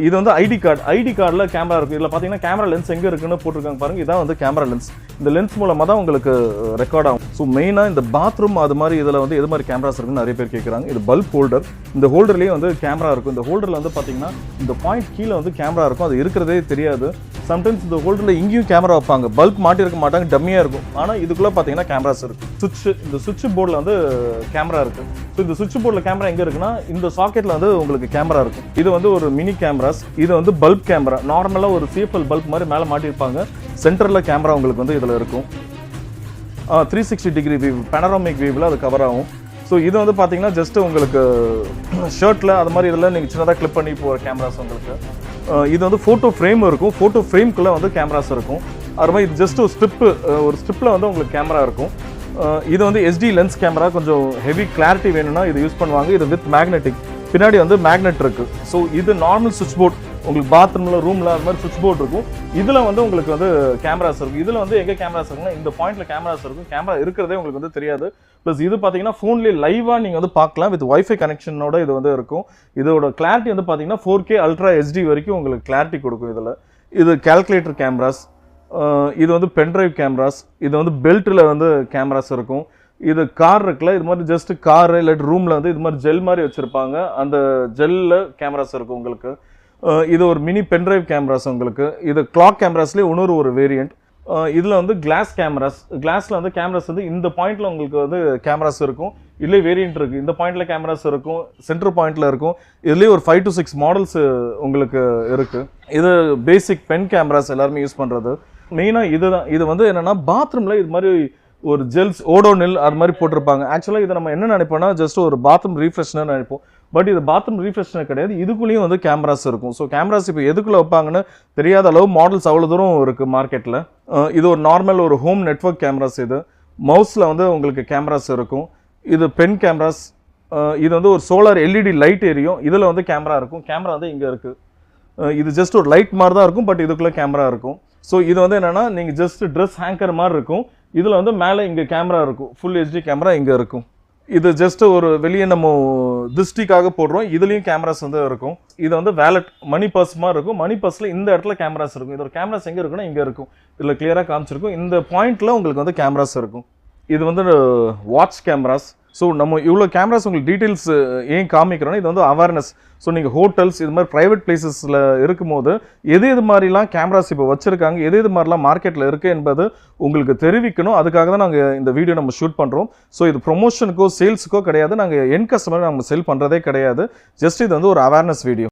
இது வந்து ஐடி கார்டில் கேமரா இருக்குது. இதில் பார்த்தீங்கன்னா கேமரா லென்ஸ் எங்கே இருக்குன்னு போட்டிருக்காங்க பாருங்கள். இதான் வந்து கேமரா லென்ஸ். இந்த லென்ஸ் மூலமாக தான் உங்களுக்கு ரெக்கார்ட் ஆகும். ஸோ மெயினாக இந்த பாத்ரூம் அது மாதிரி இதில் வந்து எது மாதிரி கேமராஸ் இருக்குன்னு நிறைய பேர் கேட்குறாங்க. இது பல்ப் ஹோல்டர். இந்த ஹோல்டர்லேயே வந்து கேமரா இருக்கும். இந்த ஹோல்டரில் வந்து பார்த்தீங்கன்னா இந்த பாயிண்ட் கீழே வந்து கேமரா இருக்கும். அது இருக்கிறதே தெரியாது. சம்டைம்ஸ் இந்த ஹோல்டரில் இங்கேயும் கேமரா வைப்பாங்க. பல்ப் மாட்டிருக்க மாட்டாங்க, டம்மியாக இருக்கும். ஆனால் இதுக்குள்ளே பார்த்தீங்கன்னா கேமராஸ் இருக்குது. இந்த சுவிட்ச் போர்டில் வந்து கேமரா இருக்குது. ஸோ இந்த சுவிட்ச் போர்டில் கேமரா எங்கே இருக்குன்னா இந்த சாக்கெட்டில் வந்து உங்களுக்கு கேமரா இருக்கும். இது வந்து ஒரு மினி கேமராஸ். இது வந்து பல்ப் கேமரா. நார்மலாக ஒரு சிஎஃப்எல் பல்ப் மாதிரி மேலே மாட்டியிருப்பாங்க. சென்டரில் கேமரா உங்களுக்கு வந்து இதில் இருக்கும். 360 டிகிரி வியூ, பேனராமிக் வியூவில் அது கவர் ஆகும். ஸோ இது வந்து பார்த்தீங்கன்னா ஜஸ்ட் உங்களுக்கு ஷர்ட்டில் அது மாதிரி இதெல்லாம் நீங்கள் சின்னதாக கிளிப் பண்ணி போகிற கேமராஸ் உங்களுக்கு. இது வந்து ஃபோட்டோ ஃப்ரேம் இருக்கும். ஃபோட்டோ ஃப்ரேம்குள்ளே வந்து கேமராஸ் இருக்கும். அது மாதிரி இது ஜஸ்ட் ஒரு ஸ்ட்ரிப்பில் வந்து உங்களுக்கு கேமரா இருக்கும். இது வந்து SD லென்ஸ் கேமரா. கொஞ்சம் ஹெவி கிளாரிட்டி வேணும்னா இது யூஸ் பண்ணுவாங்க. இது வித் மேக்னெட்டிக். பின்னாடி வந்து மேக்னெட் இருக்குது. ஸோ இது நார்மல் சுவிட்ச் போர்ட். உங்களுக்கு பாத்ரூமில் ரூமில் அது மாதிரி சுவிட்ச் போர்ட் இருக்கும். இதில் வந்து உங்களுக்கு வந்து கேமராஸ் இருக்கும். இதில் வந்து எங்கே கேமராஸ் இருக்குன்னா இந்த பாயிண்ட்டில் கேமராஸ் இருக்கும். கேமரா இருக்கிறதே உங்களுக்கு வந்து தெரியாது. ப்ளஸ் இது பார்த்தீங்கன்னா ஃபோன்லேயே லைவாக நீங்கள் வந்து பார்க்கலாம். வித் வைஃபை கனெக்ஷனோட இது வந்து இருக்கும். இதோட கிளாரிட்டி வந்து பார்த்தீங்கன்னா 4K அல்ட்ரா HD வரைக்கும் உங்களுக்கு கிளாரிட்டி கொடுக்கும். இதில் இது கால்குலேட்டர் கேமராஸ். இது வந்து பென்ட்ரைவ் கேமராஸ். இது வந்து பெல்ட்டில் வந்து கேமராஸ் இருக்கும். இது கார் இருக்குல்ல, இது மாதிரி ஜஸ்ட் கார் இல்லாட்டி ரூமில் வந்து இது மாதிரி ஜெல் மாதிரி வச்சுருப்பாங்க. அந்த ஜெல்லில் கேமராஸ் இருக்கும் உங்களுக்கு. இது ஒரு மினி பென்ட்ரைவ் கேமராஸ் உங்களுக்கு. இது கிளாக் கேமராஸ்லேயே ஒரு வேரியண்ட். இதில் வந்து கிளாஸ் கேமராஸ். கிளாஸில் வந்து கேமராஸ் வந்து இந்த பாயிண்டில் உங்களுக்கு வந்து கேமராஸ் இருக்கும். இதுலேயே வேரியண்ட் இருக்குது. இந்த பாயிண்டில் கேமராஸ் இருக்கும், சென்டர் பாயிண்டில் இருக்கும். இதுலேயே ஒரு 5 to 6 மாடல்ஸ் உங்களுக்கு இருக்குது. இது பேசிக் பென் கேமராஸ் எல்லாருமே யூஸ் பண்ணுறது. மெயினாக இதுதான். இது வந்து என்னென்னா பாத்ரூமில் இது மாதிரி ஒரு ஜெல்ஸ் ஓடோனில் அது மாதிரி போட்டிருப்பாங்க. ஆக்சுவலாக இதை நம்ம என்ன நினைப்போம்னா ஜஸ்ட் ஒரு பாத்ரூம் ரீஃப்ரெஷ்னர் நினைப்போம். பட் இது பாத்ரூம் ரீஃப்ரெஷ்னர் கிடையாது. இதுக்குள்ளேயும் வந்து கேமராஸ் இருக்கும். ஸோ கேமராஸ் இப்போ எதுக்குள்ளே வைப்பாங்கன்னு தெரியாத அளவு மாடல்ஸ் அவ்வளோ தூரம் இருக்குது மார்க்கெட்டில். இது ஒரு நார்மல் ஒரு ஹோம் நெட்வொர்க் கேமராஸ். இது மவுஸில் வந்து உங்களுக்கு கேமராஸ் இருக்கும். இது பென் கேமராஸ். இது வந்து ஒரு சோலார் LED லைட் எரியும். இதில் வந்து கேமரா இருக்கும். கேமரா வந்து இங்கே இருக்குது. இது ஜஸ்ட் ஒரு லைட் மாதிரி தான் இருக்கும். பட் இதுக்குள்ளே கேமரா இருக்கும். ஸோ இது வந்து என்னென்னா நீங்கள் ஜஸ்ட் ட்ரெஸ் ஹேங்கர் மாதிரி இருக்கும். இதில் வந்து மேலே இங்கே கேமரா இருக்கும். ஃபுல் HD கேமரா இங்கே இருக்கும். இது ஜஸ்ட் ஒரு வெளியே நம்ம திருஷ்டிக்காக போடுறோம். இதுலேயும் கேமராஸ் வந்து இருக்கும். இது வந்து வேலட் மணி பர்ஸ் மாதிரி இருக்கும். மணி பர்ஸில் இந்த இடத்துல கேமராஸ் இருக்கும். இதோட கேமராஸ் எங்கே இருக்குன்னா இங்கே இருக்கும். இதில் கிளியராக காமிச்சிருக்கும். இந்த பாயிண்டில் உங்களுக்கு வந்து கேமராஸ் இருக்கும். இது வந்து வாட்ச் கேமராஸ். ஸோ நம்ம இவ்வளோ கேமராஸ் உங்களுக்கு டீட்டெயில்ஸ் ஏன் காமிக்கிறோன்னா இது வந்து அவேர்னஸ். ஸோ நீங்கள் ஹோட்டல்ஸ் இது மாதிரி ப்ரைவேட் பிளேசஸில் இருக்கும்போது எது மாதிரிலாம் கேமராஸ் இப்போ வச்சுருக்காங்க, எது மாதிரிலாம் மார்க்கெட்டில் இருக்குது என்பது உங்களுக்கு தெரிவிக்கணும். அதுக்காக தான் நாங்கள் இந்த வீடியோ நம்ம ஷூட் பண்ணுறோம். ஸோ இது ப்ரொமோஷனுக்கோ சேல்ஸுக்கோ கிடையாது. நாங்கள் என் கஸ்டமர் நம்ம செல் பண்ணுறதே கிடையாது. ஜஸ்ட் இது வந்து ஒரு அவேர்னஸ் வீடியோ.